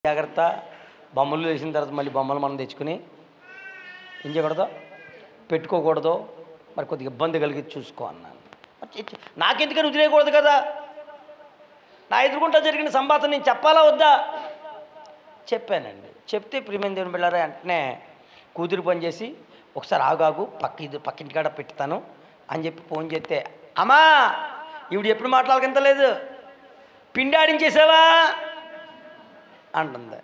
జాగ్రత్త. బొమ్మలు వేసిన తర్వాత మళ్ళీ బొమ్మలు మనం తెచ్చుకుని ఏం చేయకూడదు, పెట్టుకోకూడదు. మరి కొద్దిగా ఇబ్బంది కలిగి చూసుకో అన్నాను. నాకెందుకని వదిలేయకూడదు కదా, నా ఎదుర్కొంటా జరిగిన సంభాషణ నేను చెప్పాలా వద్దా? చెప్పానండి. చెప్తే ప్రియమైన దేవుని బిడ్డలారా, వెంటనే కూతురు పని చేసి ఒకసారి ఆగాగు పక్కింటికాడ పెట్టుతాను అని చెప్పి ఫోన్ చేస్తే, అమ్మా ఈవిడ ఎప్పుడు మాట్లాడకంతలేదు, పిండి ఆడించేసావా అంటుంది.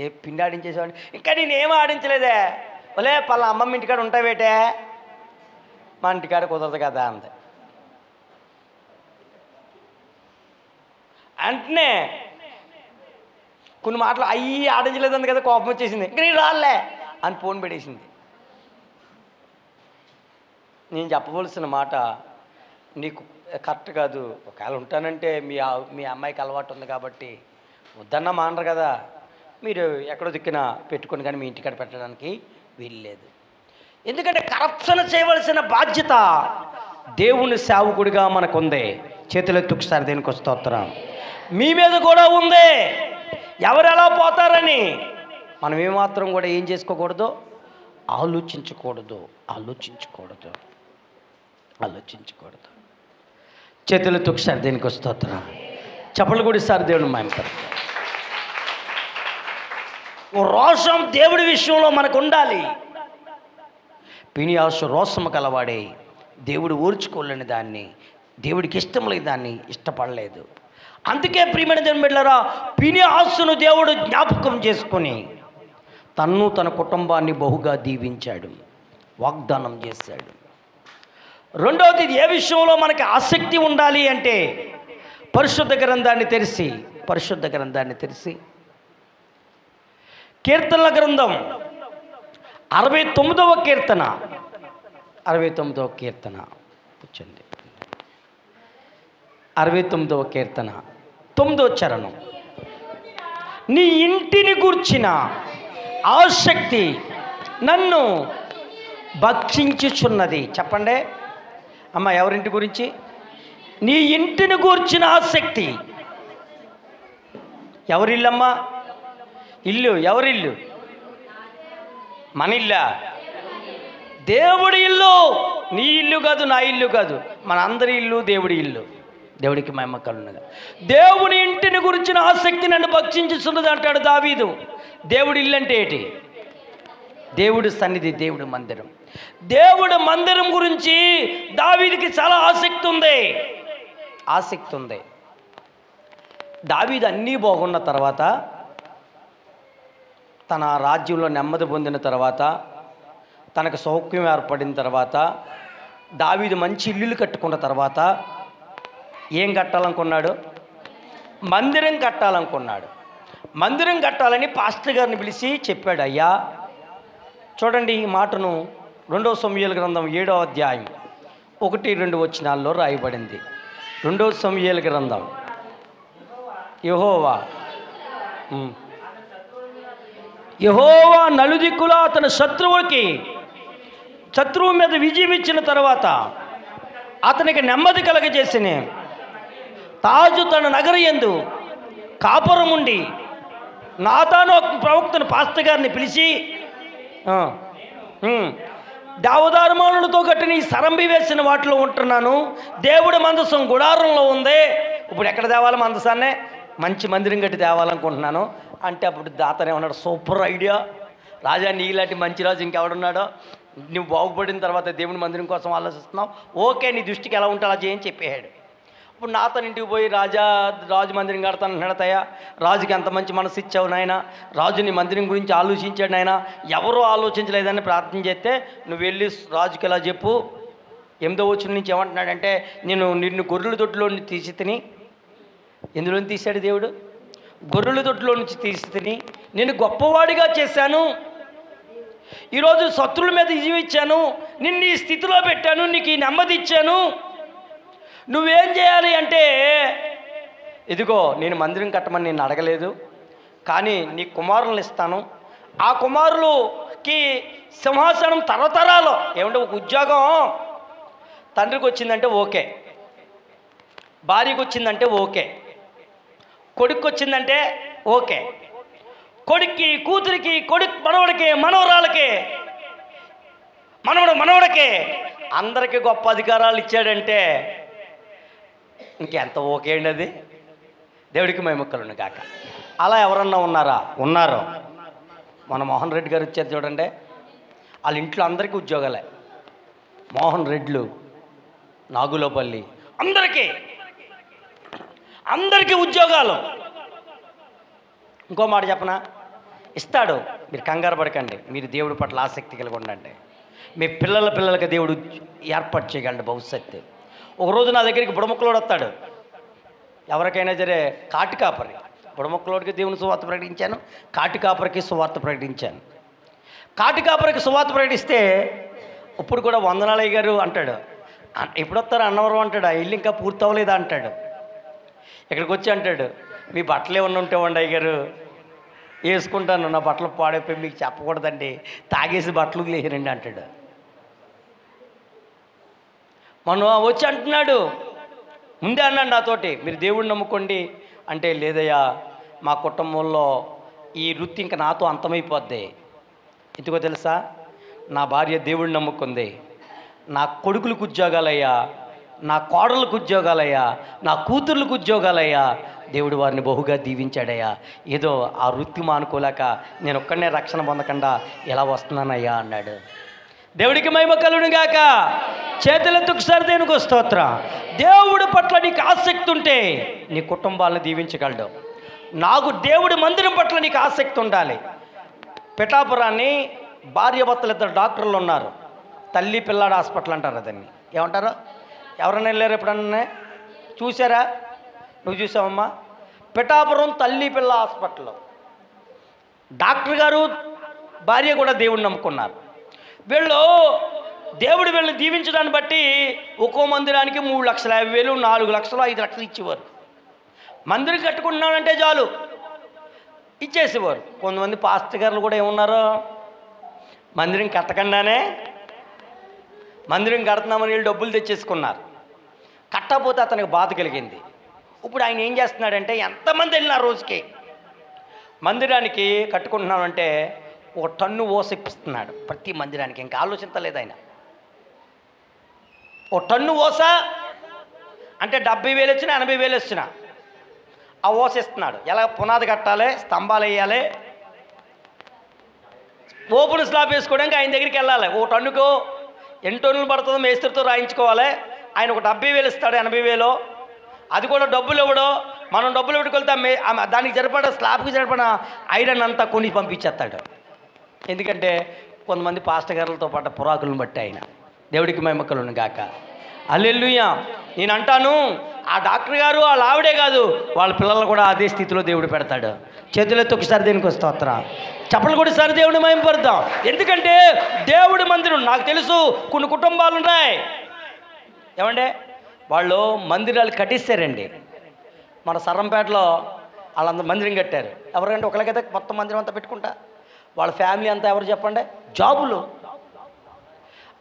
ఏ పిండి ఆడించేసావండి? ఇంకా నేనేం ఆడించలేదే. ఒలే పలా అమ్మమ్మ ఇంటికాడ ఉంటావేటే, మా ఇంటికాడ కుదరదు కదా అంది. వెంటనే కొన్ని మాటలు అయ్యి ఆడించలేదంది కదా, కోపం వచ్చేసింది. ఇంకా నేను రాలే అని ఫోన్ పెట్టేసింది. నేను చెప్పవలసిన మాట నీకు కరెక్ట్ కాదు. ఒకవేళ ఉంటానంటే మీ అమ్మాయికి అలవాటు ఉంది కాబట్టి వద్దన్నా మానరు కదా, మీరు ఎక్కడో దిక్కున పెట్టుకొని కానీ మీ ఇంటికాడ పెట్టడానికి వీల్లేదు. ఎందుకంటే కరప్షన్ చేయవలసిన బాధ్యత దేవుని సేవకుడిగా మనకుంది. చేతులెత్తి ఒకసారి దేనికి స్తోత్రం. మీ మీద కూడా ఉంది. ఎవరు ఎలా పోతారని మనం ఏమాత్రం కూడా ఏం చేసుకోకూడదు, ఆలోచించకూడదు. చేతులెత్తి ఒకసారి దేనికి స్తోత్రం. చప్పలు కూడా ఇస్తారు దేవుని మాయంటారు. రోషం దేవుడి విషయంలో మనకు ఉండాలి. ఫినిహాసు రోషము కలవాడే. దేవుడు ఓర్చుకోలేని దాన్ని, దేవుడికి ఇష్టం లేని దాన్ని ఇష్టపడలేదు. అందుకే ప్రియమైన దేవుని బిడ్డలారా, ఫినిహాసును దేవుడు జ్ఞాపకం చేసుకొని తన్ను తన కుటుంబాన్ని బహుగా దీవించాడు, వాగ్దానం చేశాడు. రెండవది, ఏ విషయంలో మనకి ఆసక్తి ఉండాలి అంటే పరిశుద్ధ గ్రంథాన్ని తెరిచి కీర్తనల గ్రంథం 69వ కీర్తన కూర్చోండి. 69వ కీర్తన 9వ చరణం. నీ ఇంటిని గూర్చిన ఆసక్తి నన్ను భక్షించుచున్నది. చెప్పండి అమ్మ, ఎవరింటి గురించి? నీ ఇంటిని గూర్చిన ఆసక్తి. ఎవరిల్లమ్మా? ఇల్లు. ఎవరిల్లు? మన ఇల్లా? దేవుడి ఇల్లు. నీ ఇల్లు కాదు, నా ఇల్లు కాదు, మన అందరి ఇల్లు దేవుడి ఇల్లు. దేవుడికి మహిమ కలుగునుగా. దేవుని ఇంటిని గురించిన ఆసక్తి నన్ను భక్షించుతున్నది అంటాడు దావీదు. దేవుడి ఇల్లు అంటే ఏంటి? దేవుడి సన్నిధి, దేవుడి మందిరం. దేవుడి మందిరం గురించి దావీదుకి చాలా ఆసక్తి ఉంది. దావీదు అన్నీ బాగున్న తర్వాత, తన రాజ్యంలో నెమ్మది పొందిన తర్వాత, తనకు సౌఖ్యం ఏర్పడిన తర్వాత, దావీదు మంచి ఇల్లులు కట్టుకున్న తర్వాత ఏం కట్టాలనుకున్నాడు? మందిరం కట్టాలనుకున్నాడు. మందిరం కట్టాలని పాస్టర్ గారిని పిలిచి చెప్పాడు. అయ్యా చూడండి, ఈ మాటను 2వ సమూయేలు గ్రంథం 7వ అధ్యాయం 1-2 వచనాల్లో రాయబడింది. 2వ సమూయేలు గ్రంథం. యెహోవా నలుదిక్కులా తన శత్రువు మీద విజయం ఇచ్చిన తర్వాత అతనికి నెమ్మది కలగజేసిన తాజు తన నగరయందు కాపురం ఉండి నాతాను ప్రవక్తను పాస్టర్ గారిని పిలిచి, దేవదారుమానులతో కట్టిన ఈ సరంబి వేసిన వాటిలో ఉంటున్నాను, దేవుడి మందసం గుడారంలో ఉంది, ఇప్పుడు ఎక్కడ తేవాలి మందసాన్నే? మంచి మందిరం కట్టి తేవాలనుకుంటున్నాను అంటే, అప్పుడు దాతనే ఉన్నాడు, సూపర్ ఐడియా రాజా, నీలాంటి మంచి రాజు ఇంకెవడున్నాడో, నువ్వు బాగుపడిన తర్వాత దేవుని మందిరం కోసం ఆలోచిస్తున్నావు, ఓకే నీ దృష్టికి ఎలా ఉంటే అలా చేయని చెప్పేశాడు. ఇప్పుడు నాతన ఇంటికి పోయి రాజు మందిరం కడతాను నడతాయా, రాజుకి ఎంత మంచి మనసు ఇచ్చావు నాయన, రాజు నీ మందిరం గురించి ఆలోచించాడు నాయన, ఎవరూ ఆలోచించలేదని ప్రార్థన చేస్తే, నువ్వు వెళ్ళి రాజుకి ఎలా చెప్పు. 8వ వచనం నుంచి ఏమంటున్నాడంటే, నిన్ను గొర్రెల దొడ్లో తీసి తిని, ఎందులో తీశాడు దేవుడు? గొర్రెల దొడ్లో నుంచి తీసి తిని నేను గొప్పవాడిగా చేశాను, ఈరోజు శత్రువుల మీద విజయం ఇచ్చాను, నిన్ను ఈ స్థితిలో పెట్టాను, నీకు ఈ నెమ్మది ఇచ్చాను, నువ్వేం చేయాలి అంటే, ఇదిగో నేను మందిరం కట్టమని నేను అడగలేదు, కానీ నీ కుమారులను ఇస్తాను, ఆ కుమారులకి సింహాసనం తరతరాలు. ఏమంటే ఒక ఉద్యోగం తండ్రికి వచ్చిందంటే ఓకే, భార్యకు వచ్చిందంటే ఓకే, కొడుకు వచ్చిందంటే ఓకే, కొడుక్కి, కూతురికి, కొడుకు మనవడికి, మనవరాలకి, మనవడికి అందరికీ గొప్ప అధికారాలు ఇచ్చాడంటే ఇంకెంత ఓకే అండి అది. దేవుడికి మహిమ కలుగును గాక. అలా ఎవరన్నా ఉన్నారా? ఉన్నారు. మన మోహన్ రెడ్డి గారు వచ్చారు చూడండి, వాళ్ళ ఇంట్లో అందరికీ ఉద్యోగాలే. మోహన్ రెడ్లు, నాగులపల్లి, అందరికీ ఉద్యోగాలు. ఇంకో మాట చెప్పనా, ఇస్తాడు. మీరు కంగారు పడకండి. మీరు దేవుడి పట్ల ఆసక్తి కలిగి ఉండండి. మీ పిల్లలకి దేవుడు ఏర్పాటు చేయగలండి భవిష్యత్తు. ఒకరోజు నా దగ్గరికి బుడముక్కలోడు వస్తాడు. ఎవరికైనా సరే కాటి కాపరి. బుడముక్కలోడికి దేవుని సువార్త ప్రకటించాను, కాటి కాపరికి సువార్త ప్రకటించాను. కాటి కాపరికి సువార్త ప్రకటిస్తే ఇప్పుడు కూడా వందనాలయ్య గారు అంటాడు. ఎప్పుడు వస్తారు అన్నవరం అంటాడు. ఆ ఇల్లు ఇంకా పూర్తి అవ్వలేదా అంటాడు. ఇక్కడికి వచ్చి అంటాడు, మీ బట్టలు ఏమన్నా ఉంటే వండి అయ్య గారు వేసుకుంటాను, నా బట్టలు పాడైపోయి మీకు చెప్పకూడదండి, తాగేసి బట్టలు లేరండి అంటాడు. మనం వచ్చి అంటున్నాడు, ముందే అన్నాడు నాతోటి, మీరు దేవుడిని నమ్ముకోండి అంటే, లేదయ్యా మా కుటుంబంలో ఈ వృత్తి ఇంకా నాతో అంతమైపోద్ది. ఎందుకో తెలుసా, నా భార్య దేవుడిని నమ్ముకుంది, నా కొడుకులకు ఉద్యోగాలయ్యా, నా కోడళ్ళకు ఉద్యోగాలయ్యా, నా కూతుర్లకు ఉద్యోగాలయ్యా, దేవుడు వారిని బహుగా దీవించాడయ్యా. ఏదో ఆ వృత్తి మానుకోలేక నేను ఒక్కడనే రక్షణ పొందకుండా ఎలా వస్తున్నానయ్యా అన్నాడు. దేవుడికి మహిమ కలుగును గాక. చేతులెత్తుకు సారి దేనికి స్తోత్రం. దేవుడి పట్ల నీకు ఆసక్తి ఉంటే నీ కుటుంబాలను దీవించగలడు. నాకు దేవుడి మందిరం పట్ల నీకు ఆసక్తి ఉండాలి. పిఠాపురాన్ని భార్యాభర్తలు ఇద్దరు డాక్టర్లు ఉన్నారు. తల్లి పిల్లాడు హాస్పిటల్ అంటారు. అదని ఏమంటారు? ఎవరైనా వెళ్ళారు ఎప్పుడన్నా? చూసారా? నువ్వు చూసావమ్మా? పిఠాపురం తల్లి పిల్ల హాస్పిటల్. డాక్టర్ గారు భార్య కూడా దేవుడిని నమ్ముకున్నారు. వీళ్ళు వీళ్ళని దీవించడాన్ని బట్టి ఒక్కో మందిరానికి 3,50,000, 4 లక్షలు, 5 లక్షలు ఇచ్చేవారు. మందిరం కట్టుకుంటున్నానంటే చాలు ఇచ్చేసేవారు. కొంతమంది పాస్టర్ గారులు కూడా ఏమున్నారు, మందిరం కట్టకుండానే మందిరం కడుతున్నామని వీళ్ళు డబ్బులు తెచ్చేసుకున్నారు. కట్టకపోతే అతనికి బాధ కలిగింది. ఇప్పుడు ఆయన ఏం చేస్తున్నాడంటే, ఎంతమంది వెళ్ళినారు రోజుకి మందిరానికి కట్టుకుంటున్నామంటే 1 టన్ను ఓస ఇప్పిస్తున్నాడు ప్రతి మందిరానికి. ఇంకా ఆలోచించలేదు ఆయన. 1 టన్ను ఓస అంటే 70,000 వచ్చినా 80,000 వచ్చినా ఆ ఓస ఇస్తున్నాడు. ఎలా పునాది కట్టాలి, స్తంభాలు వేయాలి, ఓపెన్ స్లాబ్ వేసుకోవడానికి ఆయన దగ్గరికి వెళ్ళాలి. 1 టన్నుకు 8 టన్నులు పడుతుందో మేస్త్రితో రాయించుకోవాలి. ఆయన ఒక 70,000 ఇస్తాడు, 80,000. అది కూడా డబ్బులు ఇవ్వడం, మనం డబ్బులు పెట్టుకెళ్తాం. దానికి సరిపడా స్లాబ్కి సరిపడా ఐరన్ అంతా కొని పంపించేస్తాడు. ఎందుకంటే కొంతమంది పాస్టర్ గారులతో పాటు పురాకులను బట్టి ఆయన. దేవుడికి మహిమ కలుగును గాక. హల్లెలూయా. నేను అంటాను, ఆ డాక్టర్ గారు వాళ్ళ ఆవిడే కాదు, వాళ్ళ పిల్లలు కూడా అదే స్థితిలో దేవుడు పెడతాడు. చేతులెత్తి ఒకసారి దేనికి స్తోత్రం. చప్పలు కూడా సరి దేవుడిని మహిమపడతాం. ఎందుకంటే దేవుడి మందిరం, నాకు తెలుసు కొన్ని కుటుంబాలు ఉన్నాయి ఏమంటే వాళ్ళు మందిరాలు కట్టిస్తారండి. మన సర్రంపేటలో వాళ్ళందరూ మందిరం కట్టారు. ఎవరంటే ఒకరికైతే మొత్తం మందిరం అంతా పెట్టుకుంటా, వాళ్ళ ఫ్యామిలీ అంతా ఎవరు చెప్పండి, జాబులు.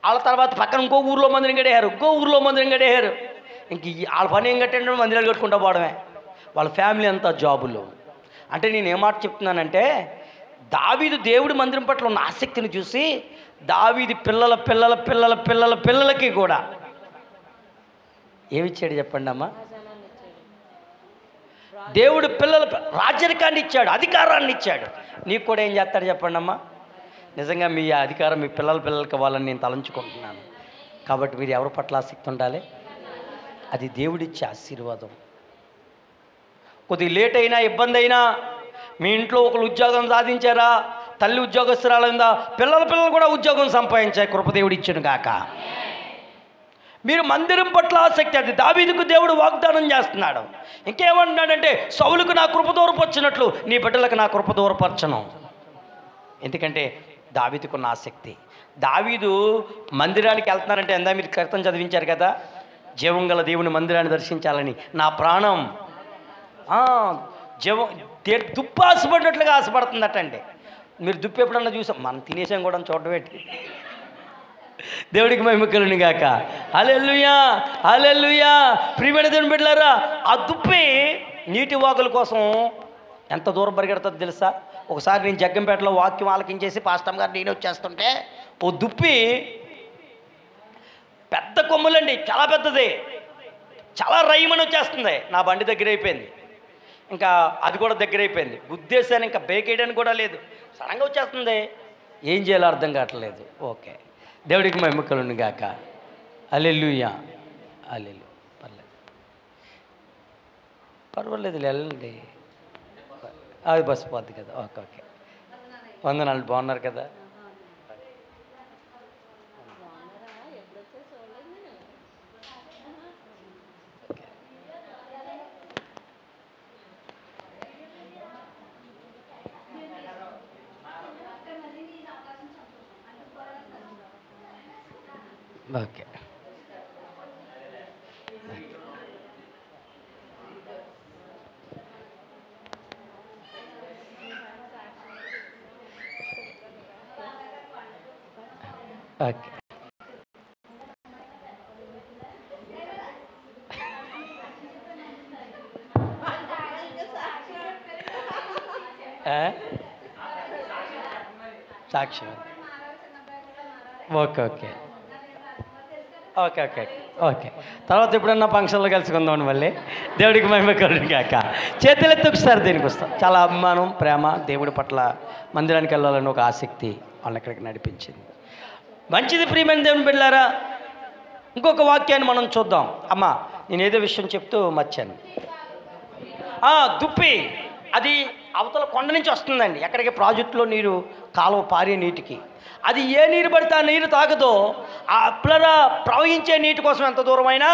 వాళ్ళ తర్వాత పక్కన ఇంకో ఊర్లో మందిరం కట్టేయారు, ఇంకో ఊర్లో మందిరం కట్టేయారు. ఇంక వాళ్ళ పని ఏం కట్టండి, మందిరాలు కట్టుకుంటూ పోవడమే. వాళ్ళ ఫ్యామిలీ అంతా జాబులు. అంటే నేను ఏ మాట చెప్తున్నానంటే, దావీదు దేవుడి మందిరం పట్ల ఉన్న ఆసక్తిని చూసి దావీదు పిల్లలకి కూడా ఏమిచ్చాడు చెప్పండి అమ్మా? దేవుడు రాజ్యాధికారాన్ని ఇచ్చాడు, అధికారాన్ని ఇచ్చాడు. నీకు కూడా ఏం చేస్తాడు చెప్పండి అమ్మా? నిజంగా మీ అధికారం మీ పిల్లలకి ఇవ్వాలని నేను తలంచుకుంటున్నాను. కాబట్టి మీరు ఎవరి పట్ల ఆసక్తి ఉండాలి? అది దేవుడిచ్చే ఆశీర్వాదం. కొద్దిగా లేట్ అయినా, ఇబ్బంది అయినా, మీ ఇంట్లో ఒకరు ఉద్యోగం సాధించారా, తల్లి ఉద్యోగస్తురాలైందా, పిల్లలు కూడా ఉద్యోగం సంపాదించే కృపదేవుడు ఇచ్చును గాక. మీరు మందిరం పట్ల ఆసక్తి, అది దావీదుకు దేవుడు వాగ్దానం చేస్తున్నాడు. ఇంకేమంటున్నాడంటే, సౌలుకు నా కృప దూరపరిచినట్లు నీ బిడ్డలకు నా కృప దూరపరచను. ఎందుకంటే దావీదుకున్న ఆసక్తి. దావీదు మందిరానికి వెళ్తున్నారంటే ఎందా మీరు క్రితం చదివించారు కదా, జీవం గల దేవుని మందిరాన్ని దర్శించాలని నా ప్రాణం దుప్పు ఆశపడినట్లుగా ఆశపడుతుందటండి. మీరు దుప్పు ఎప్పుడన్నా చూసాం? మనం తినేసాం కూడా చూడడం ఏంటి? దేవుడికి మహిమ కలుగును గాక. హల్లెలూయా, హల్లెలూయా. ప్రియమైన దేవుని బిడ్డలారా, ఆ దుప్పి నీటి వాగుల కోసం ఎంత దూరం పరిగెడుతుందో తెలుసా? ఒకసారి నేను జగ్గంపేటలో వాక్యం ఆలకించేసి పాస్టమ్ గారు నేను వచ్చేస్తుంటే ఓ దుప్పి పెద్ద కొమ్ములండి, చాలా పెద్దది, చాలా రైమని వచ్చేస్తుంది. నా బండి దగ్గర అయిపోయింది, ఇంకా అది కూడా దగ్గర అయిపోయింది. గుద్దేశాను, ఇంకా బ్రేక్ వేయడానికి కూడా లేదు, సడన్గా వచ్చేస్తుంది. ఏం చేయాలో అర్థం కావట్లేదు. ఓకే, దేవుడికి మహిమ కలుగును గాక. హల్లెలూయా, హల్లెలూయా. పర్వాలేదు వెళ్ళండి, అది బస్సు పోద్ది కదా. ఓకే ఓకే, వందనాలు. బాగున్నారు కదా? Okay, okay. Sakshi. Okay okay okay okay okay. తర్వాత ఎప్పుడన్నా ఫంక్షన్లో కలుసుకుందామని మళ్ళీ. దేవుడికి మహిమ కలుగును గాక. చేతులెత్తి ఒకసారి దీనికి వస్తాం. చాలా అభిమానం, ప్రేమ, దేవుడి పట్ల మందిరానికి వెళ్ళాలని ఒక ఆసక్తి వాళ్ళని ఎక్కడికి నడిపించింది. మంచిది ప్రియమైన దేవుని బిడ్డలారా. ఇంకొక వాక్యాన్ని మనం చూద్దాం. అమ్మ, నేను ఏదో విషయం చెప్తూ మర్చాను. దుప్పి అది అవతల కొండ నుంచి వస్తుందండి. ఎక్కడికి? ప్రాజెక్టులో నీరు, కాలువ పారే నీటికి. అది ఏ నీరు పడితే ఆ నీరు తాగదో, ఆ అప్లరా ప్రవహించే నీటి కోసం ఎంత దూరమైనా,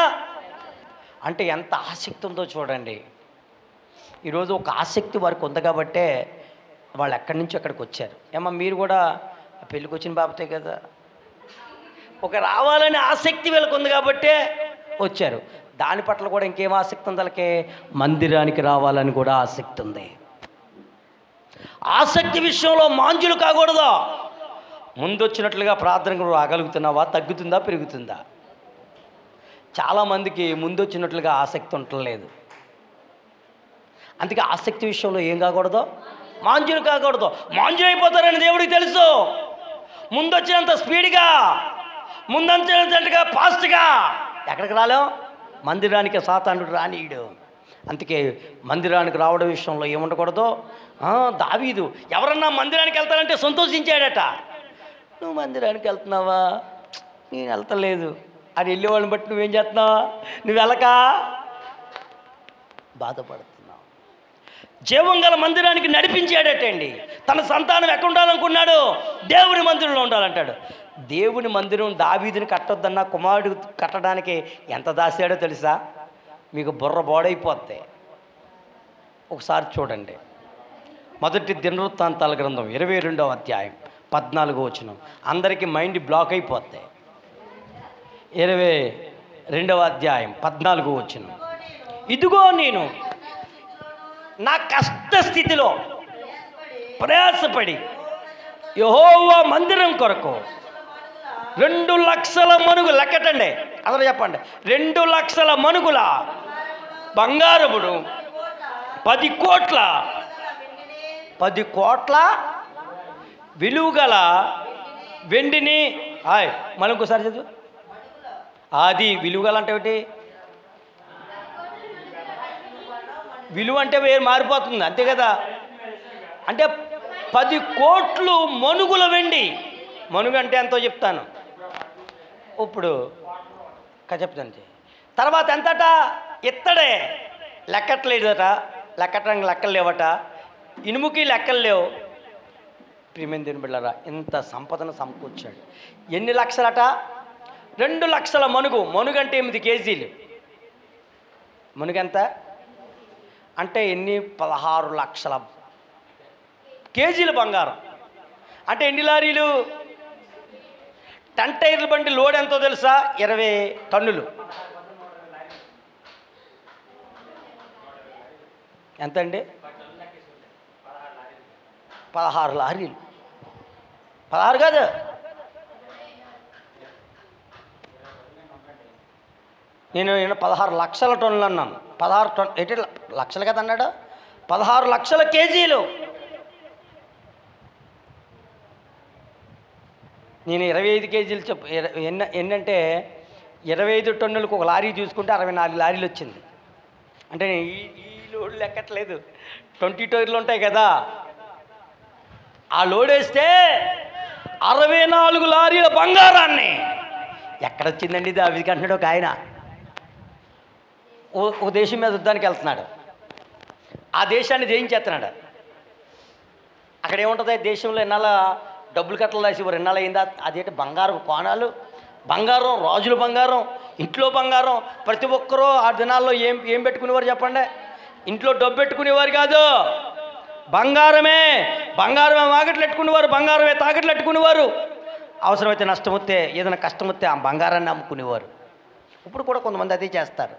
అంటే ఎంత ఆసక్తి ఉందో చూడండి. ఈరోజు ఒక ఆసక్తి వారికి ఉంది కాబట్టే వాళ్ళు ఎక్కడి నుంచి అక్కడికి వచ్చారు. ఏమన్నా మీరు కూడా పెళ్ళికి వచ్చిన బాబతే కదా, ఒక రావాలనే ఆసక్తి వీళ్ళకి ఉంది కాబట్టే వచ్చారు. దాని పట్ల కూడా ఇంకేం ఆసక్తి ఉంది వాళ్ళకి? మందిరానికి రావాలని కూడా ఆసక్తి ఉంది. ఆసక్తి విషయంలో మాంజులు కాకూడదు. ముందొచ్చినట్లుగా ప్రార్థనకు రాగలుగుతున్నావా? తగ్గుతుందా, పెరుగుతుందా? చాలామందికి ముందొచ్చినట్లుగా ఆసక్తి ఉండలేదు. అందుకే ఆసక్తి విషయంలో ఏం కాకూడదు? మాంజులు కాకూడదు. మాంజులు అయిపోతారని దేవుడికి తెలుసు. ముందొచ్చినంత స్పీడ్గా, ముందంచినంతగా ఫాస్ట్గా ఎక్కడికి రాలేం? మందిరానికి సాతానుడు రానీయుడు. అందుకే మందిరానికి రావడం విషయంలో ఏముండకూడదు. దావీదు ఎవరన్నా మందిరానికి వెళ్తానంటే సంతోషించాడట. నువ్వు మందిరానికి వెళ్తున్నావా? నేను వెళ్తలేదు అని వెళ్ళేవాళ్ళని బట్టి నువ్వేం చేస్తున్నావా? నువ్వు వెళ్ళక బాధపడుతున్నావు. జీవం గల మందిరానికి నడిపించాడటండి. తన సంతానం ఎక్కడ ఉండాలనుకున్నాడు? దేవుని మందిరంలో ఉండాలంటాడు. దేవుని మందిరం దావీదుని కట్టొద్దన్న కుమారుడు కట్టడానికి ఎంత దాసాడో తెలుసా? మీకు బుర్ర బోడైపోద్ది. ఒకసారి చూడండి. మొదటి దినవృత్తాంతాల గ్రంథం 22వ అధ్యాయం 14వ వచనం. అందరికీ మైండ్ బ్లాక్ అయిపోద్ది. 22వ అధ్యాయం 14వ వచనం. ఇదిగో నేను నా కష్ట స్థితిలో ప్రయాసపడి యెహోవా మందిరం కొరకు 2 లక్షల మనుగులు లెక్కటండి. అందరూ చెప్పండి. 2 లక్షల మనుగుల బంగారమును 10 కోట్ల విలువగల వెండిని. మళ్ళీ ఇంకోసారి చదువు. అది విలువగల అంటే ఏమిటి? విలువ అంటే వేరు మారిపోతుంది, అంతే కదా. అంటే 10 కోట్లు మనుగుల వెండి. మనుగు అంటే ఎంతో చెప్తాను ఇప్పుడు చెప్తాను. తర్వాత ఎంతట? ఇత్తడే లెక్కట్లేదట, లెక్కటానికి లెక్కలు లేవట, ఇనుముకి లెక్కలు లేవు. ప్రియమైన దేవుని బిడ్డలారా, ఇంత సంపదను సమకూర్చాడు. ఎన్ని లక్షలట? 2 లక్షల మనుగు. మనుగు అంటే 8 కేజీలు. మనుగు ఎంత అంటే ఎన్ని? 16 లక్షల కేజీలు బంగారం. అంటే ఎన్ని లారీలు? 10 టైర్ల బండి లోడ్ ఎంతో తెలుసా? 20 టన్నులు. ఎంత అండి? 16 లారీలు. 16 కాదు, నేను 16 లక్షల టన్నులు అన్నాను. 16 టన్ను ఏంటి? లక్షలు కదా అన్నాడు. 16 లక్షల కేజీలు. నేను 25 కేజీలు ఎన్నంటే 25 టన్నులకు ఒక లారీ చూసుకుంటే 64 లారీలు వచ్చింది. అంటే ఈ లోడ్లు ఎక్కట్లేదు, 20 టైర్లు ఉంటాయి కదా, ఆ లోడ్ వేస్తే 64 లారీల బంగారాన్ని ఎక్కడొచ్చిందండి దావీదుకి అంటున్నాడు ఒక ఆయన. ఓ దేశం మీద యుద్ధానికి వెళ్తున్నాడు, ఆ దేశాన్ని జయించేస్తున్నాడు. అక్కడ ఏముంటుంది, దేశంలో ఎన్నాళ్ళ డబ్బులు కట్టలు రాసి ఎన్నాళ్ళు అయిందా, అదేంటి బంగారం కోణాలు, బంగారం, రాజుల బంగారం, ఇంట్లో బంగారం. ప్రతి ఒక్కరూ ఆ దినాల్లో ఏం పెట్టుకునేవారు చెప్పండి? ఇంట్లో డబ్బు పెట్టుకునేవారు కాదు, బంగారమే వాకట్లు పెట్టుకునేవారు, బంగారమే తాకట్లు పెట్టుకునేవారు. అవసరమైతే నష్టం వస్తే, ఏదైనా కష్టం వస్తే ఆ బంగారాన్ని అమ్ముకునేవారు. ఇప్పుడు కూడా కొంతమంది అదే చేస్తారు.